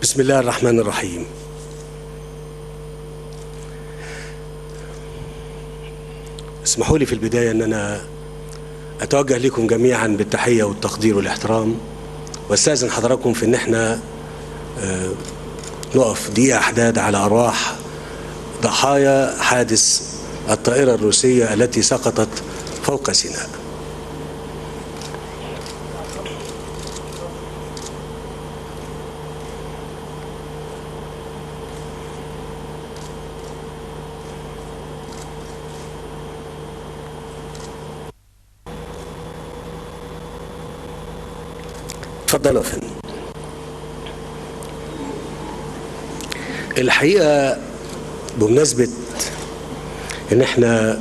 بسم الله الرحمن الرحيم. اسمحوا لي في البداية أن أنا أتوجه لكم جميعا بالتحية والتقدير والاحترام، واستأذن حضراتكم في أن احنا نقف دقيقة حداد على أرواح ضحايا حادث الطائرة الروسية التي سقطت فوق سيناء. تفضلوا يا فندم. الحقيقة بمناسبة ان احنا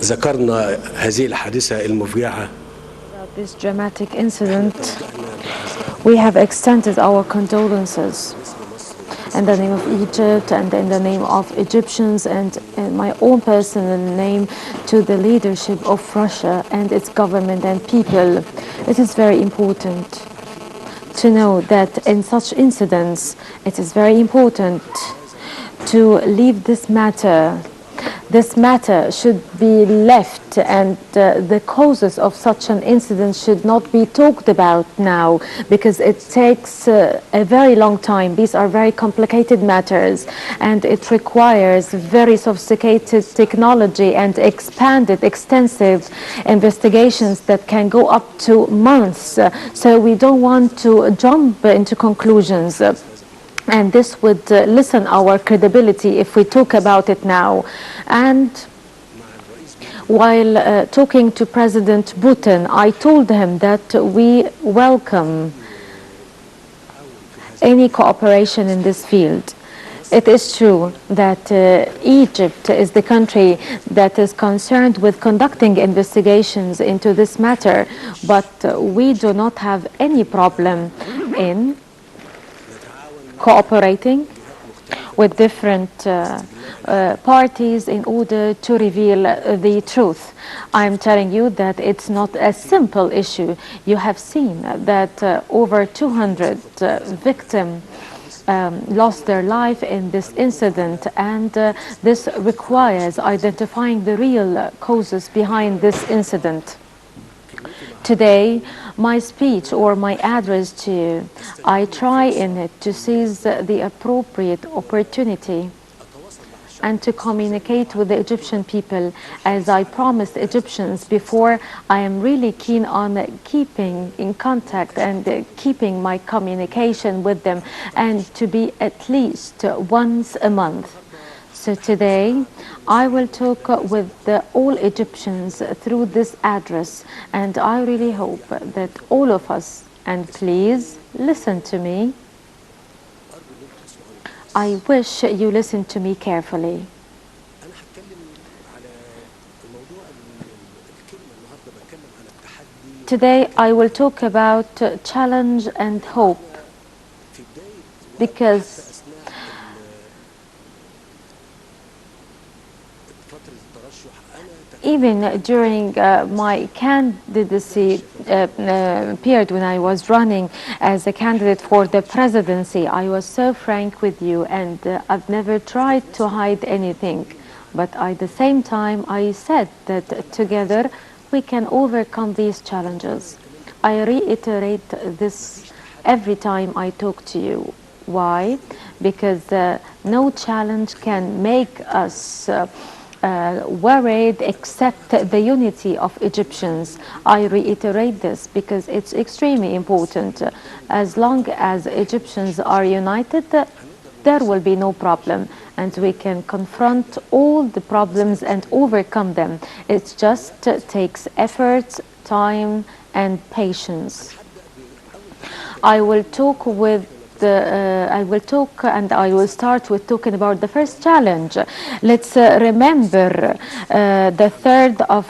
ذكرنا هذه الحادثة المفجعة، This dramatic incident, we have extended our condolences in the name of Egypt and in the name of Egyptians and in my own personal name to the leadership of Russia and its government and people. It is very important to know that in such incidents, it is very important to leave this matter. This matter should be left, and the causes of such an incident should not be talked about now, because it takes a very long time. These are very complicated matters, and it requires very sophisticated technology and expanded, extensive investigations that can go up to months. So we don't want to jump into conclusions. And this would lessen our credibility if we talk about it now. And while talking to President Putin, I told him that we welcome any cooperation in this field. It is true that Egypt is the country that is concerned with conducting investigations into this matter, but we do not have any problem in cooperating with different parties in order to reveal the truth. I'm telling you that it's not a simple issue. You have seen that over 200 victims lost their life in this incident, and this requires identifying the real causes behind this incident. Today, my speech or my address to you, I try in it to seize the appropriate opportunity and to communicate with the Egyptian people. As I promised Egyptians before, I am really keen on keeping in contact and keeping my communication with them, and to be at least once a month. So today, I will talk with all Egyptians through this address, and I really hope that all of us, and please listen to me, I wish you listen to me carefully. Today, I will talk about challenge and hope, because even during my candidacy period, when I was running as a candidate for the presidency, I was so frank with you, and I've never tried to hide anything. But at the same time, I said that together we can overcome these challenges. I reiterate this every time I talk to you. Why? Because no challenge can make us worried except the unity of Egyptians. I reiterate this because it's extremely important. As long as Egyptians are united, there will be no problem, and we can confront all the problems and overcome them. It just takes effort, time, and patience. I will talk and I will start with talking about the first challenge. Let's remember the 3rd of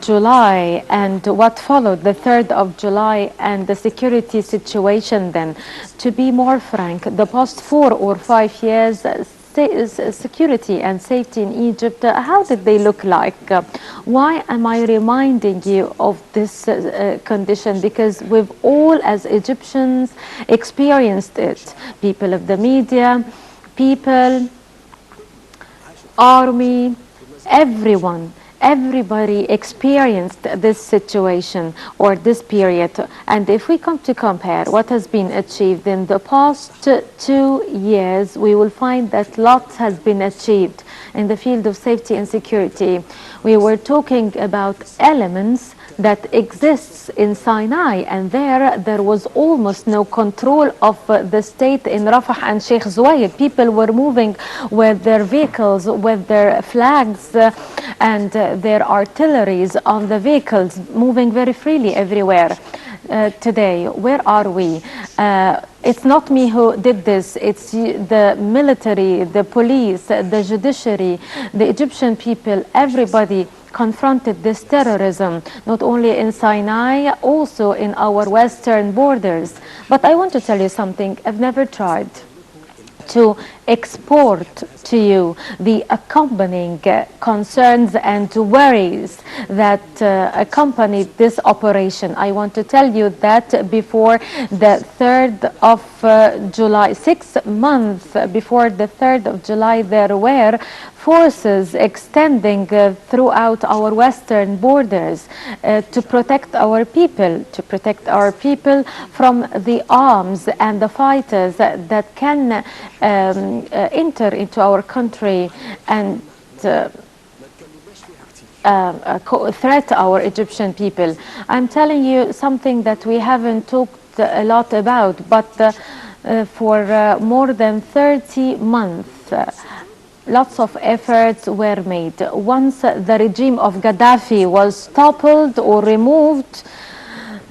July and what followed the 3rd of July and the security situation then. To be more frank, the past 4 or 5 years security and safety in Egypt, how did they look like? Why am I reminding you of this condition? Because we've all, as Egyptians, experienced it. People of the media, people, army, everybody experienced this situation or this period. And if we come to compare what has been achieved in the past 2 years, we will find that lots has been achieved in the field of safety and security. We were talking about elements that exists in Sinai, and there was almost no control of the state in Rafah and Sheikh Zayed. People were moving with their vehicles, with their flags and their artilleries on the vehicles, moving very freely everywhere. Today, where are we? It's not me who did this, it's the military, the police, the judiciary, the Egyptian people, everybody confronted this terrorism, not only in Sinai, also in our western borders. But I want to tell you something. I've never tried to export to you the accompanying concerns and worries that accompanied this operation. I want to tell you that before the 3rd of July, 6 months before the 3rd of July, there were forces extending throughout our western borders to protect our people, from the arms and the fighters that can enter into our country and threat our Egyptian people. I'm telling you something that we haven't talked a lot about, but for more than 30 months, lots of efforts were made. Once the regime of Gaddafi was toppled or removed,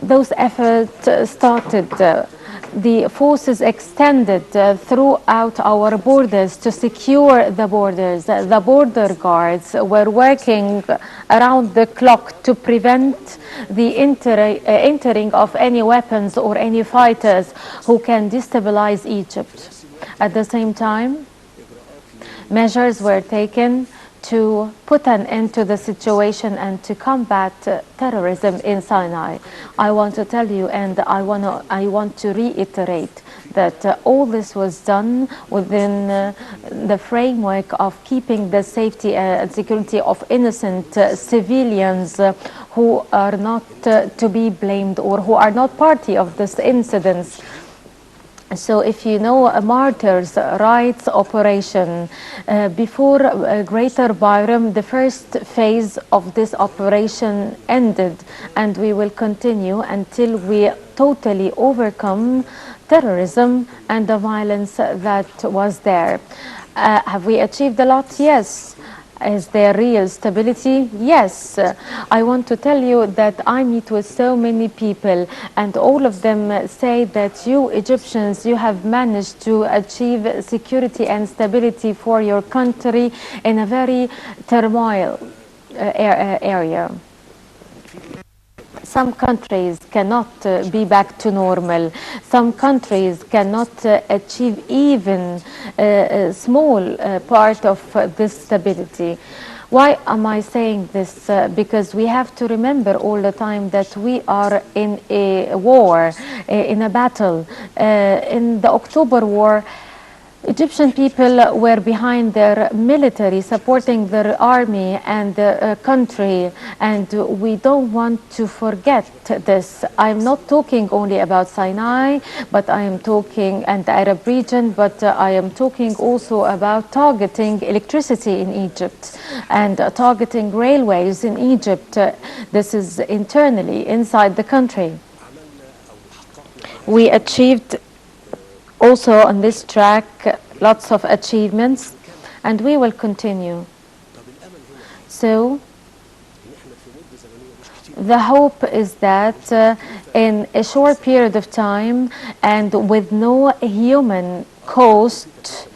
those efforts started. The forces extended throughout our borders to secure the borders. The border guards were working around the clock to prevent the entering of any weapons or any fighters who can destabilize Egypt. At the same time, measures were taken to put an end to the situation and to combat terrorism in Sinai. I want to tell you, and I want to reiterate that all this was done within the framework of keeping the safety and security of innocent civilians who are not to be blamed or who are not party of this incidents. So if you know a martyrs' rights operation, before Greater Bahrain, the first phase of this operation ended, and we will continue until we totally overcome terrorism and the violence that was there. Have we achieved a lot? Yes. Is there real stability? Yes. I want to tell you that I meet with so many people, and all of them say that you Egyptians, you have managed to achieve security and stability for your country in a very turmoil area. Some countries cannot be back to normal. Some countries cannot achieve even a small part of this stability. Why am I saying this? Because we have to remember all the time that we are in a war, in a battle. In the October War, Egyptian people were behind their military, supporting their army and the country, and we don't want to forget this. I'm not talking only about Sinai, but I am talking, and the Arab region, but I am talking also about targeting electricity in Egypt and targeting railways in Egypt. This is internally, inside the country. We achieved also on this track lots of achievements, and we will continue. So the hope is that in a short period of time and with no human cost,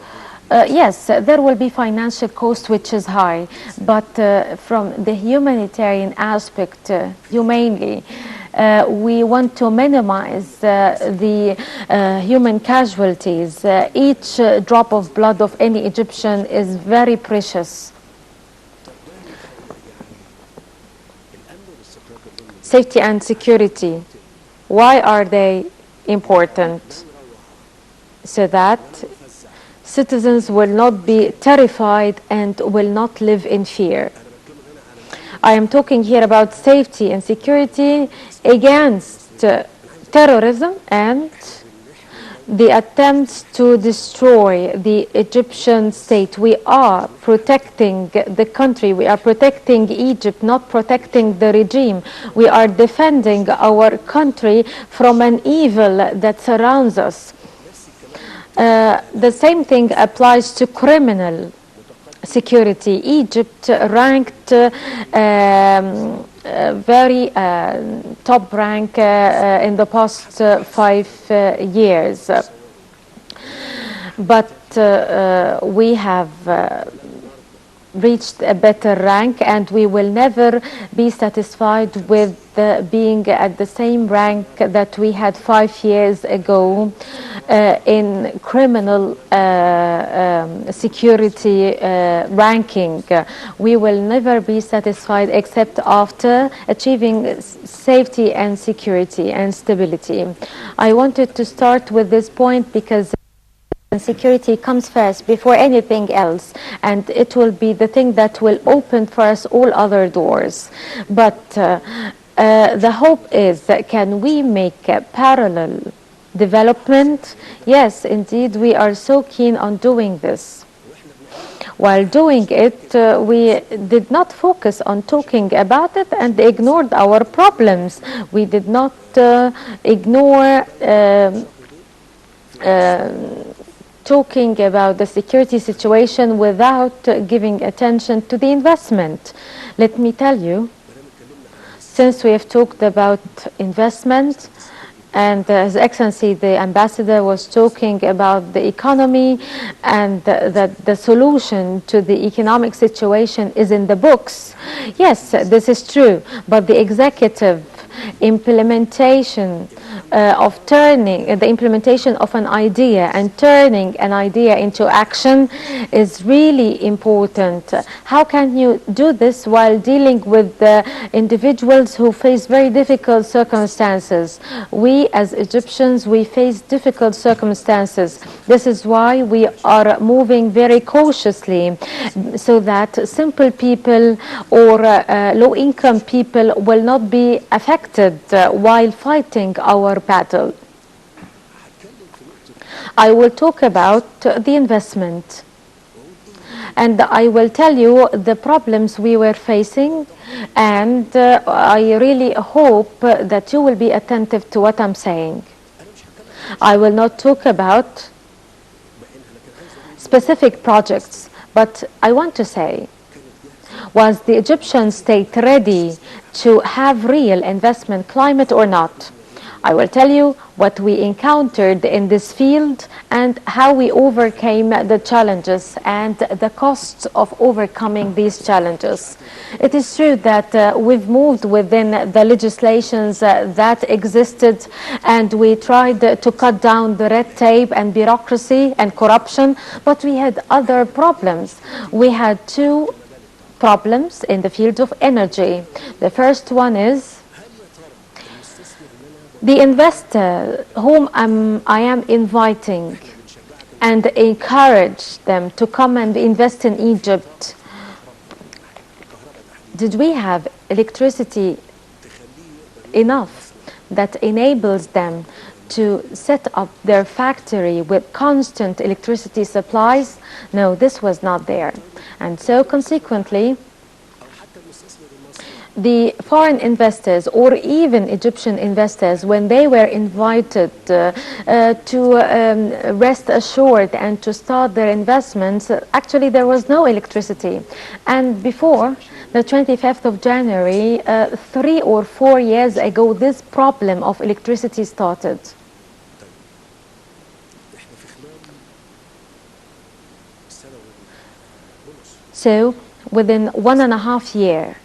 yes, there will be financial cost which is high, but from the humanitarian aspect, humanely, We want to minimize the human casualties. Each drop of blood of any Egyptian is very precious. Safety and security. Why are they important? So that citizens will not be terrified and will not live in fear. I am talking here about safety and security against terrorism and the attempts to destroy the Egyptian state. We are protecting the country. We are protecting Egypt, not protecting the regime. We are defending our country from an evil that surrounds us. The same thing applies to criminal security. Egypt ranked very top rank in the past 5 years. But we have reached a better rank, and we will never be satisfied with being at the same rank that we had 5 years ago in criminal security ranking. We will never be satisfied except after achieving safety and security and stability. I wanted to start with this point because security comes first before anything else, and it will be the thing that will open for us all other doors. But the hope is that can we make a parallel development? Yes, indeed, we are so keen on doing this. While doing it, we did not focus on talking about it and ignored our problems. We did not ignore talking about the security situation without giving attention to the investment. Let me tell you, since we have talked about investment, and His Excellency the Ambassador was talking about the economy and that the solution to the economic situation is in the books. Yes, this is true, but the executive implementation the implementation of an idea and turning an idea into action is really important. How can you do this while dealing with the individuals who face very difficult circumstances? We as Egyptians, we face difficult circumstances. This is why we are moving very cautiously so that simple people or low-income people will not be affected while fighting our battle. I will talk about the investment, and I will tell you the problems we were facing, and I really hope that you will be attentive to what I'm saying. I will not talk about specific projects, but I want to say, was the Egyptian state ready to have real investment climate or not? I will tell you what we encountered in this field and how we overcame the challenges and the costs of overcoming these challenges. It is true that we've moved within the legislations that existed, and we tried to cut down the red tape and bureaucracy and corruption, but we had other problems. We had two problems in the field of energy. The first one is the investor whom I am inviting and encourage them to come and invest in Egypt. Did we have electricity enough that enables them to set up their factory with constant electricity supplies? No, this was not there. And so consequently, the foreign investors or even Egyptian investors, when they were invited to rest assured and to start their investments, actually there was no electricity. And before the 25th of January, 3 or 4 years ago, this problem of electricity started. So within 1.5 years,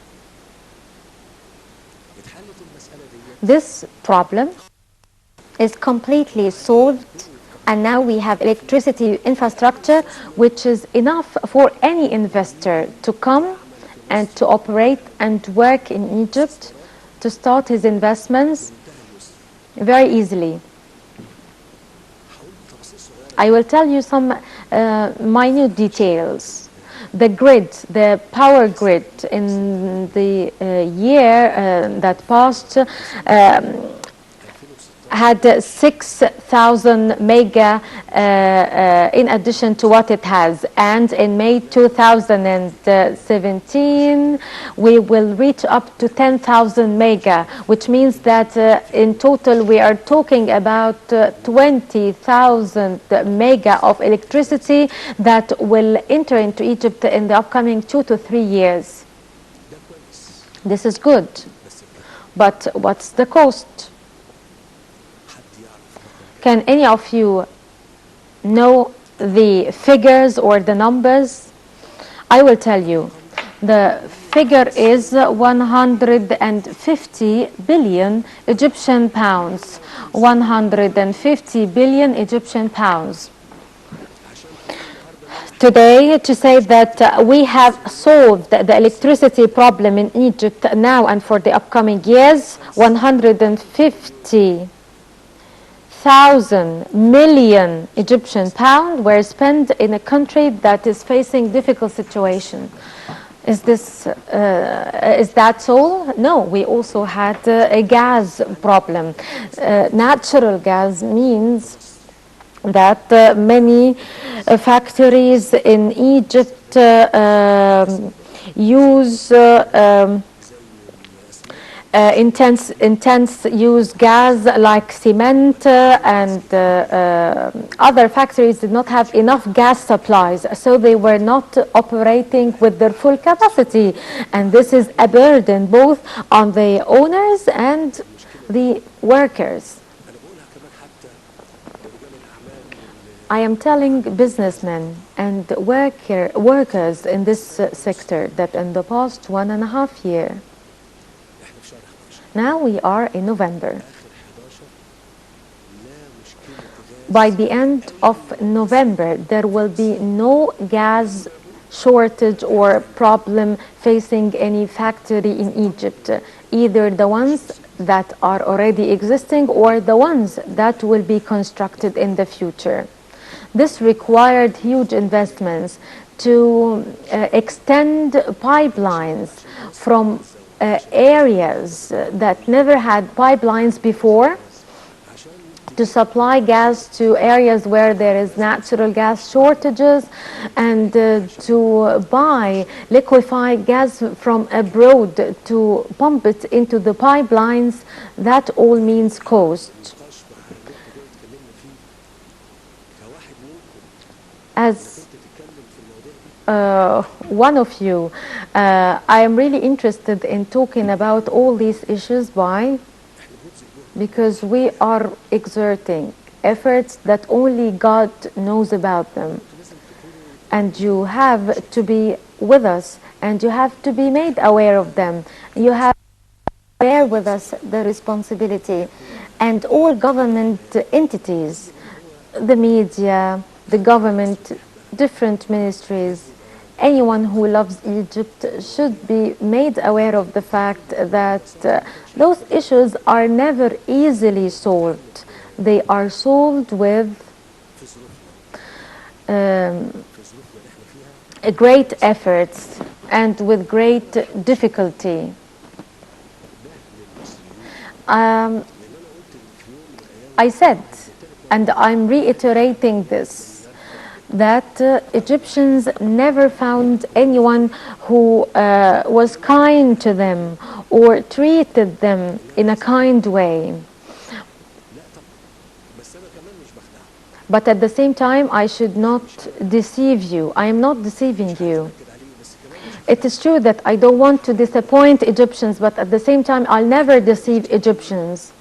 This problem is completely solved, and now we have electricity infrastructure which is enough for any investor to come and to operate and work in Egypt, to start his investments very easily. I will tell you some minute details. The grid, the power grid in the year that passed had 6,000 mega in addition to what it has, and in May 2017 we will reach up to 10,000 mega, which means that in total we are talking about 20,000 mega of electricity that will enter into Egypt in the upcoming 2 to 3 years. This is good, but what's the cost? Can any of you know the figures or the numbers? I will tell you. The figure is 150 billion Egyptian pounds. 150 billion Egyptian pounds. Today, to say that we have solved the electricity problem in Egypt now and for the upcoming years, 150,000 million Egyptian pounds were spent in a country that is facing difficult situation. Is that so? No, we also had a gas problem. Natural gas means that many factories in Egypt use intense use gas like cement, and other factories did not have enough gas supplies, so they were not operating with their full capacity, and this is a burden both on the owners and the workers. I am telling businessmen and workers in this sector that in the past 1.5 years, now we are in November. By the end of November, there will be no gas shortage or problem facing any factory in Egypt, either the ones that are already existing or the ones that will be constructed in the future. This required huge investments to extend pipelines from areas that never had pipelines before, to supply gas to areas where there is natural gas shortages, and to buy liquefied gas from abroad to pump it into the pipelines. That all means cost. As one of you, I am really interested in talking about all these issues. Why? Because we are exerting efforts that only God knows about them. And you have to be with us, and you have to be made aware of them. You have to bear with us the responsibility. And all government entities, the media, the government, different ministries, anyone who loves Egypt should be made aware of the fact that those issues are never easily solved. They are solved with great efforts and with great difficulty. I said, and I'm reiterating this, that Egyptians never found anyone who was kind to them or treated them in a kind way. But at the same time, I should not deceive you. I am not deceiving you. It is true that I don't want to disappoint Egyptians, but at the same time, I'll never deceive Egyptians.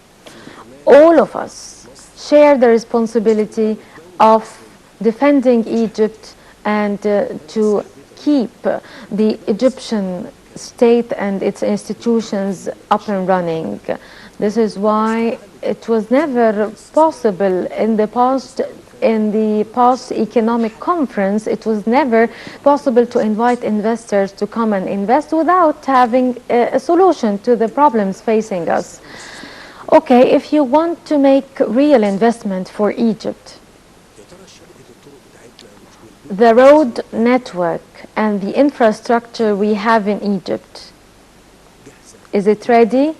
All of us share the responsibility of defending Egypt and to keep the Egyptian state and its institutions up and running. This is why it was never possible in the past economic conference, it was never possible to invite investors to come and invest without having a solution to the problems facing us. Okay, if you want to make real investment for Egypt, the road network and the infrastructure we have in Egypt, is it ready?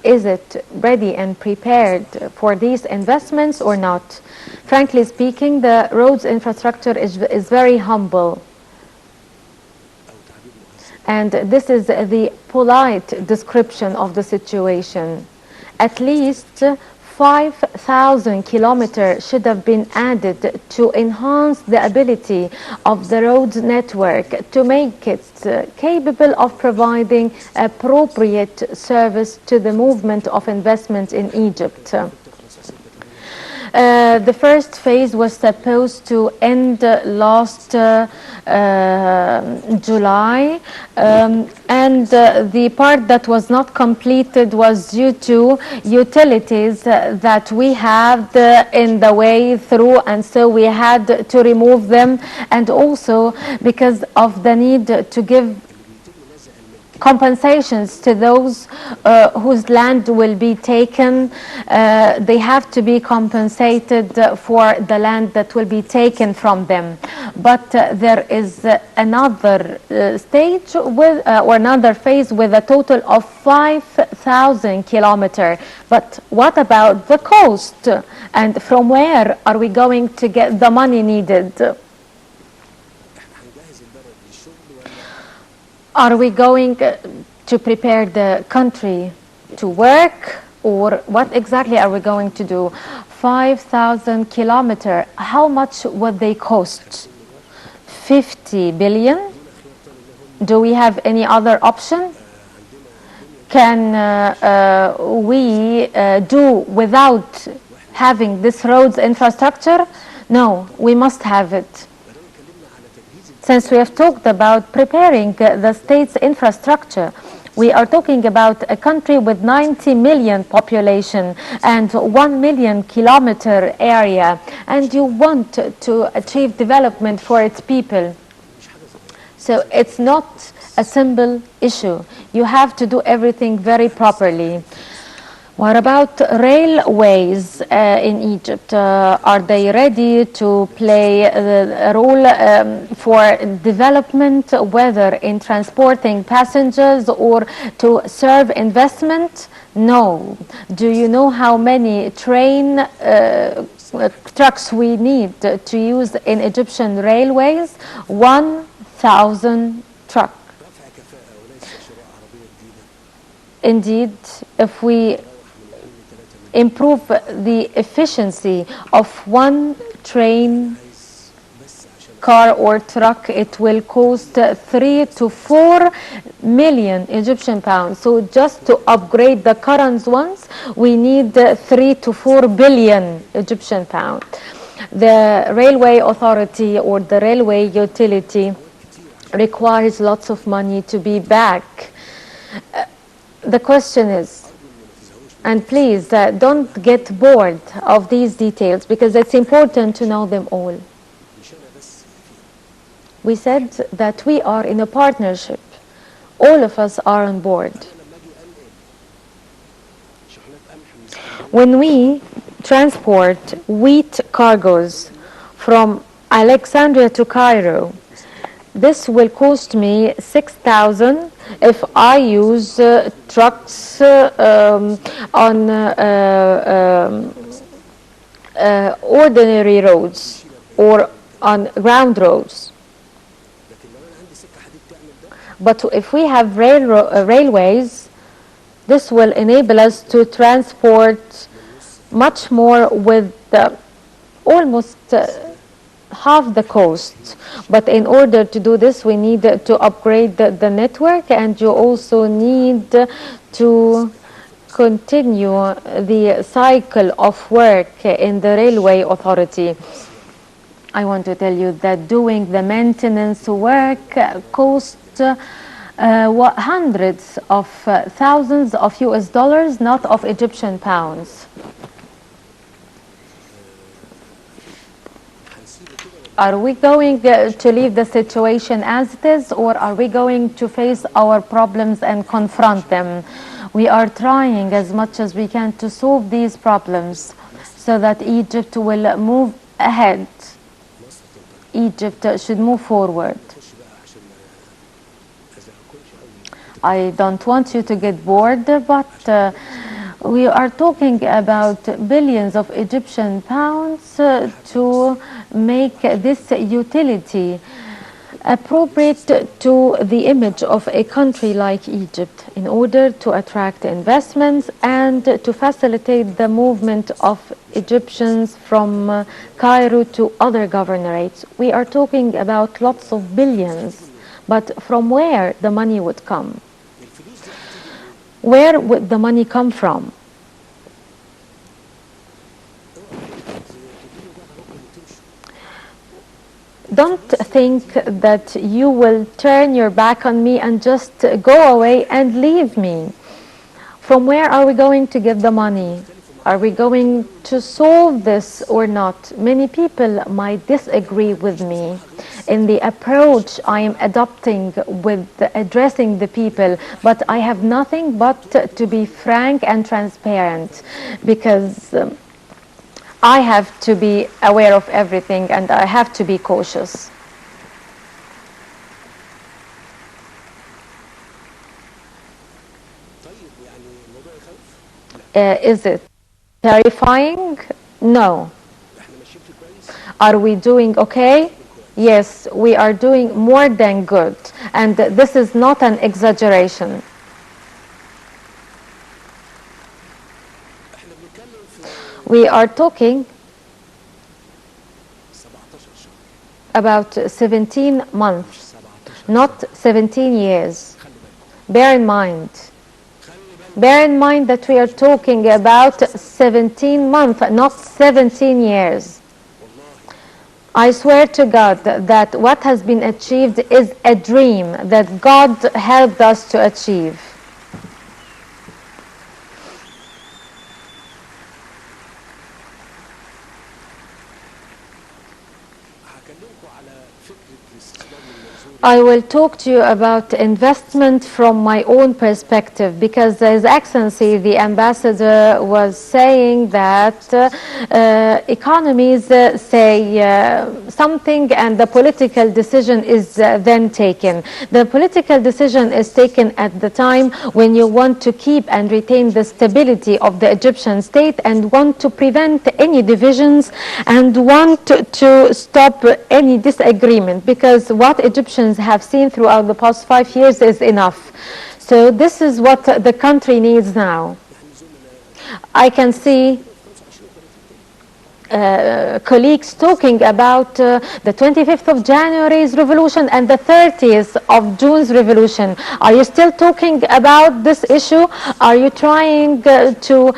Is it ready and prepared for these investments or not? Frankly speaking, the roads infrastructure is very humble. And this is the polite description of the situation. At least 5,000 kilometers should have been added to enhance the ability of the road network to make it capable of providing appropriate service to the movement of investment in Egypt. The first phase was supposed to end last July, and the part that was not completed was due to utilities that we had in the way through, and so we had to remove them, and also because of the need to give compensations to those whose land will be taken. They have to be compensated for the land that will be taken from them. But there is another stage with, or another phase with a total of 5,000 kilometers. But what about the coast? And from where are we going to get the money needed? Are we going to prepare the country to work, or what exactly are we going to do? 5,000 kilometers, how much would they cost? 50 billion? Do we have any other option? Can we do without having this roads infrastructure? No, we must have it. Since we have talked about preparing the state's infrastructure, we are talking about a country with 90 million population and 1 million kilometer area, and you want to achieve development for its people. So it's not a simple issue. You have to do everything very properly. What about railways in Egypt? Are they ready to play a role for development, whether in transporting passengers or to serve investment? No. Do you know how many train trucks we need to use in Egyptian railways? 1,000 trucks. Indeed, if we improve the efficiency of one train, car or truck, it will cost 3 to 4 million Egyptian pounds. So just to upgrade the current ones, we need 3 to 4 billion Egyptian pounds. The railway authority or the railway utility requires lots of money to be back. The question is, and please don't get bored of these details because it's important to know them all. We said that we are in a partnership. All of us are on board. When we transport wheat cargoes from Alexandria to Cairo, this will cost me 6,000 if I use trucks on ordinary roads or on ground roads. But if we have railways, this will enable us to transport much more with almost half the cost. But in order to do this, we need to upgrade the network, and you also need to continue the cycle of work in the railway authority. I want to tell you that doing the maintenance work costs Hundreds of thousands of US dollars, not of Egyptian pounds. Are we going to leave the situation as it is, or are we going to face our problems and confront them? We are trying as much as we can to solve these problems so that Egypt will move ahead. Egypt should move forward. I don't want you to get bored, but we are talking about billions of Egyptian pounds to make this utility appropriate to the image of a country like Egypt in order to attract investments and to facilitate the movement of Egyptians from Cairo to other governorates. We are talking about lots of billions, but from where the money would come? Where would the money come from? Don't think that you will turn your back on me and just go away and leave me. From where are we going to get the money? Are we going to solve this or not? Many people might disagree with me in the approach I am adopting with addressing the people, but I have nothing but to be frank and transparent, because I have to be aware of everything and I have to be cautious. Is it terrifying? No. Are we doing okay? Yes, we are doing more than good, and this is not an exaggeration. We are talking about 17 months, not 17 years. Bear in mind. Bear in mind that we are talking about 17 months, not 17 years. I swear to God that what has been achieved is a dream that God helped us to achieve. I will talk to you about investment from my own perspective, because His Excellency the Ambassador was saying that economies say something and the political decision is then taken. The political decision is taken at the time when you want to keep and retain the stability of the Egyptian state and want to prevent any divisions and want to stop any disagreement, because what Egyptians have seen throughout the past 5 years is enough. So this is what the country needs now. I can see colleagues talking about the 25th of January's revolution and the 30th of June's revolution. Are you still talking about this issue? Are you trying to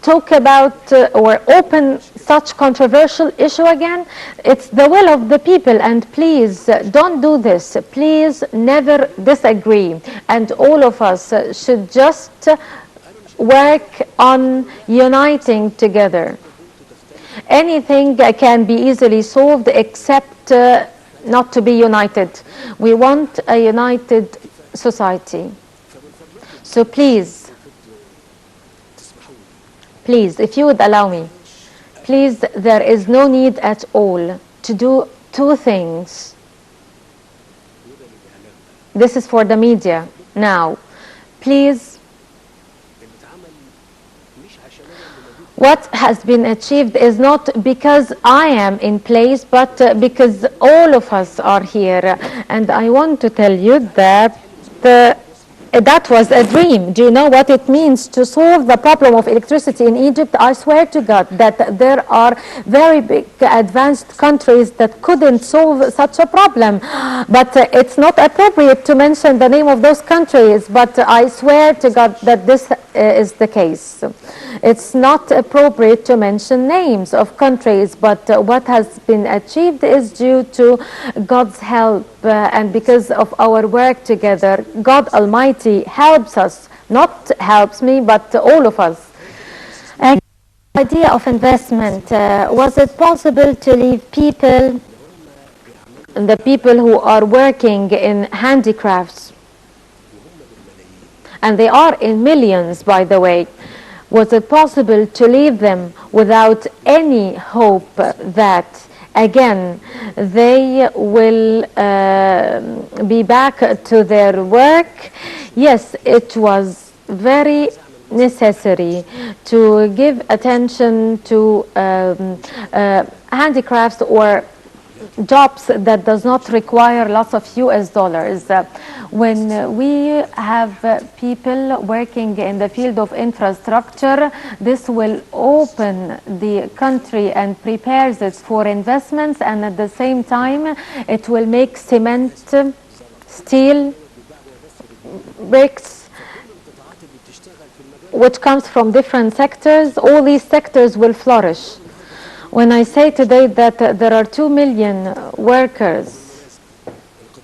talk about or open such controversial issue again? It's the will of the people, and please don't do this. Please never disagree, and all of us should just work on uniting together. Anything can be easily solved except not to be united. We want a united society. So please, if you would allow me, please, there is no need at all to do two things. This is for the media now. Please, what has been achieved is not because I am in place, but because all of us are here. And I want to tell you that that was a dream. Do you know what it means to solve the problem of electricity in Egypt? I swear to God that there are very big advanced countries that couldn't solve such a problem. But it's not appropriate to mention the name of those countries, but I swear to God that this is the case. It's not appropriate to mention names of countries, but what has been achieved is due to God's help, and because of our work together. God Almighty helps us, not helps me, but all of us. Idea of investment, was it possible to leave people, the people who are working in handicrafts, and they are in millions, by the way, was it possible to leave them without any hope that again they will be back to their work? Yes, it was very necessary to give attention to handicrafts or jobs that does not require lots of US dollars. When we have people working in the field of infrastructure, this will open the country and prepares it for investments, and at the same time it will make cement, steel, bricks, which comes from different sectors. All these sectors will flourish. When I say today that there are 2 million workers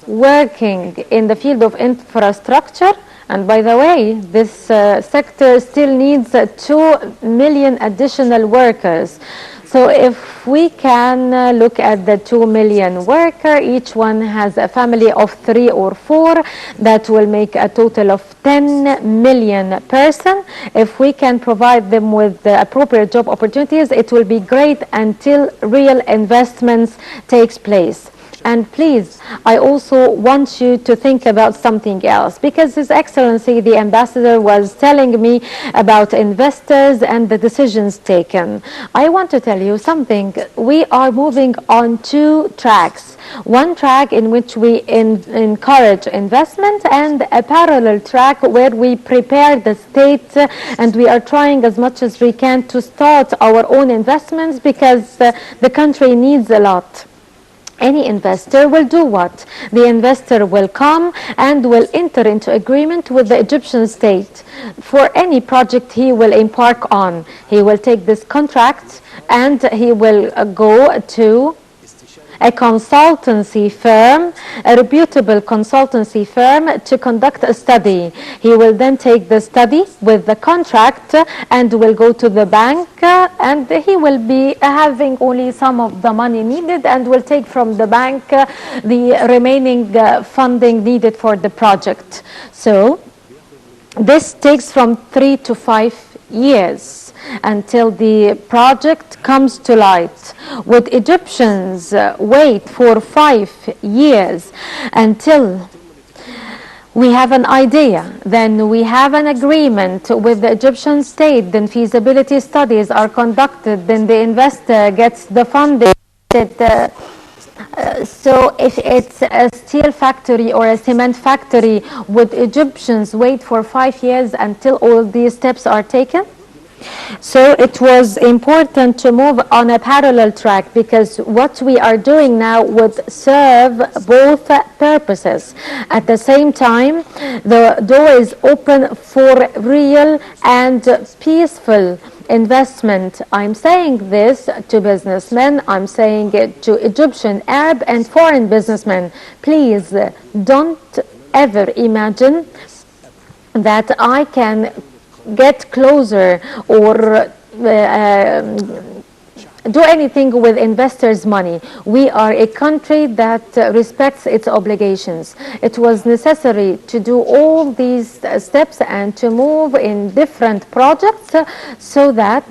working in the field of infrastructure, and by the way, this sector still needs 2 million additional workers. So if we can look at the 2 million worker, each one has a family of 3 or 4, that will make a total of 10 million person. If we can provide them with the appropriate job opportunities, it will be great until real investments takes place. And please, I also want you to think about something else, because His Excellency the Ambassador was telling me about investors and the decisions taken. I want to tell you something. We are moving on 2 tracks. One track in which we encourage investment, and a parallel track where we prepare the state, and we are trying as much as we can to start our own investments, because the country needs a lot. Any investor will do what? The investor will come and will enter into agreement with the Egyptian state for any project he will embark on. He will take this contract and he will go to a consultancy firm, a reputable consultancy firm, to conduct a study. He will then take the study with the contract and will go to the bank, and he will be having only some of the money needed, and will take from the bank the remaining funding needed for the project. So this takes from 3 to 5 years until the project comes to light. Would Egyptians wait for 5 years until we have an idea, then we have an agreement with the Egyptian state, then feasibility studies are conducted, then the investor gets the funding? So if it's a steel factory or a cement factory, would Egyptians wait for 5 years until all these steps are taken? So it was important to move on a parallel track, because what we are doing now would serve both purposes. At the same time, the door is open for real and peaceful investment. I'm saying this to businessmen, I'm saying it to Egyptian, Arab and foreign businessmen. Please don't ever imagine that I can get closer or do anything with investors' money. We are a country that respects its obligations. It was necessary to do all these steps and to move in different projects so that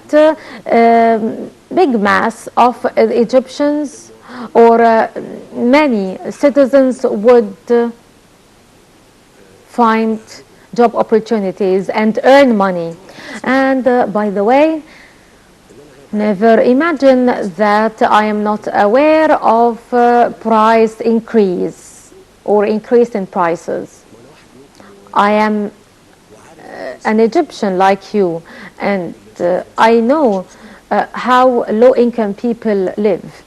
big mass of Egyptians or many citizens would find job opportunities and earn money. And by the way, never imagine that I am not aware of price increase or increase in prices. I am an Egyptian like you, and I know how low-income people live.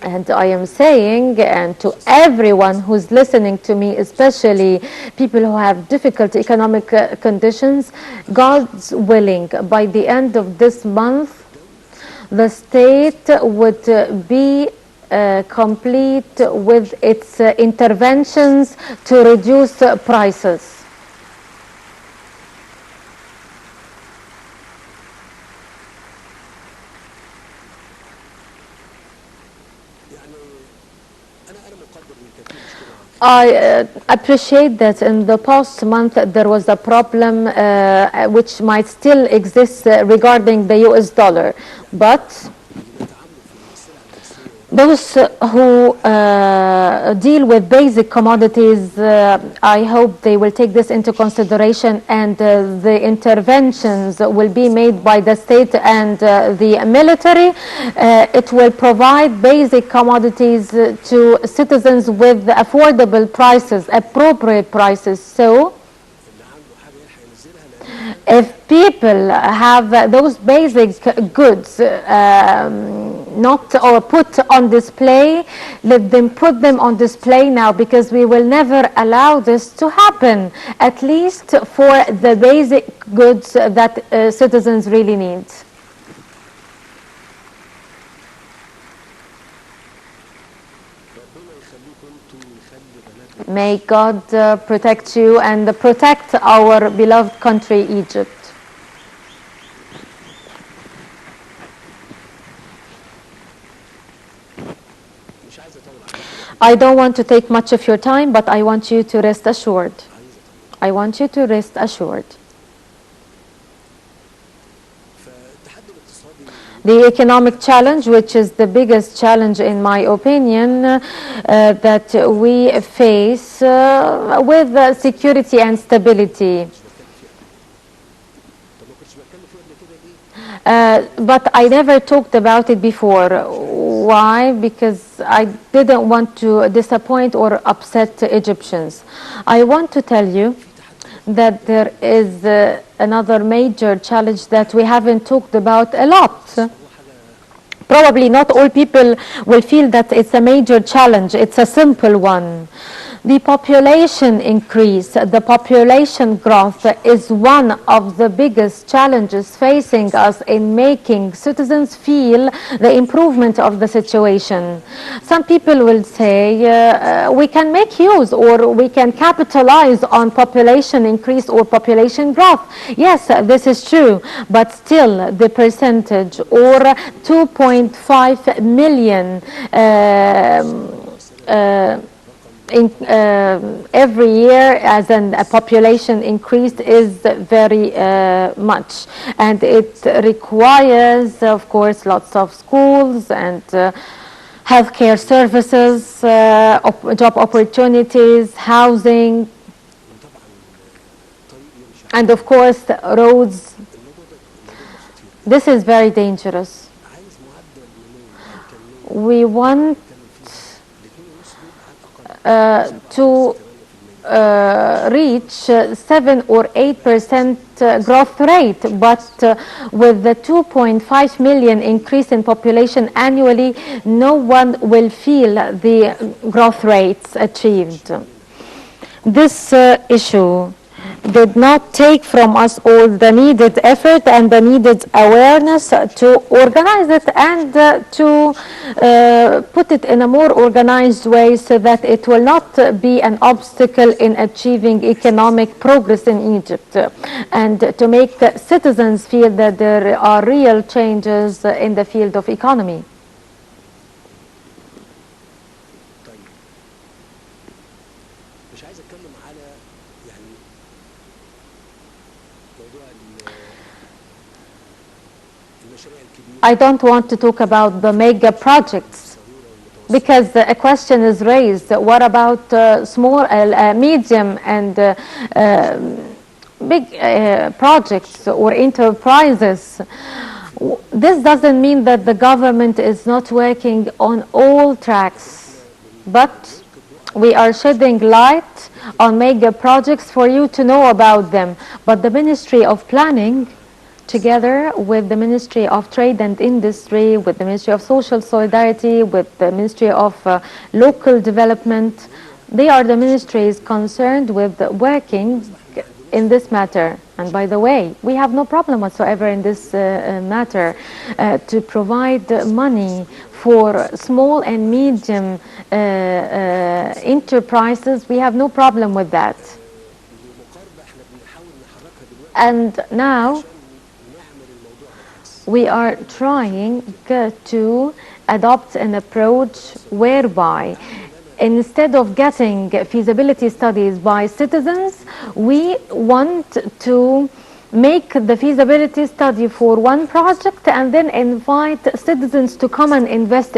And I am saying, and to everyone who's listening to me, especially people who have difficult economic conditions, God's willing, by the end of this month, the state would be complete with its interventions to reduce prices. I appreciate that in the past month there was a problem which might still exist regarding the US dollar, but those who deal with basic commodities, I hope they will take this into consideration, and the interventions will be made by the state and the military. It will provide basic commodities to citizens with affordable prices, appropriate prices. So if people have those basic goods not or put on display, let them put them on display now, because we will never allow this to happen, at least for the basic goods that citizens really need. May God protect you and protect our beloved country, Egypt. I don't want to take much of your time, but I want you to rest assured. I want you to rest assured. The economic challenge, which is the biggest challenge in my opinion, that we face with security and stability. But I never talked about it before. Why? Because I didn't want to disappoint or upset Egyptians. I want to tell you that there is another major challenge that we haven't talked about a lot. Probably not all people will feel that it's a major challenge. It's a simple one. The population increase, the population growth is one of the biggest challenges facing us in making citizens feel the improvement of the situation. Some people will say we can make use or we can capitalize on population increase or population growth. Yes, this is true, but still the percentage or 2.5 million every year as a population increase is very much, and it requires, of course, lots of schools and healthcare services, job opportunities, housing, and of course roads. This is very dangerous. We want to reach 7 or 8% growth rate, but with the 2.5 million increase in population annually, no one will feel the growth rates achieved. This issue did not take from us all the needed effort and the needed awareness to organize it and to put it in a more organized way so that it will not be an obstacle in achieving economic progress in Egypt, and to make citizens feel that there are real changes in the field of economy. I don't want to talk about the mega projects, because a question is raised. What about small, medium and big projects or enterprises? This doesn't mean that the government is not working on all tracks, but we are shedding light on mega projects for you to know about them. But the Ministry of Planning, together with the Ministry of Trade and Industry, with the Ministry of Social Solidarity, with the Ministry of Local Development, they are the ministries concerned with working in this matter. And by the way, we have no problem whatsoever in this matter to provide money for small and medium enterprises. We have no problem with that. And now we are trying to adopt an approach whereby instead of getting feasibility studies by citizens, we want to make the feasibility study for one project and then invite citizens to come and invest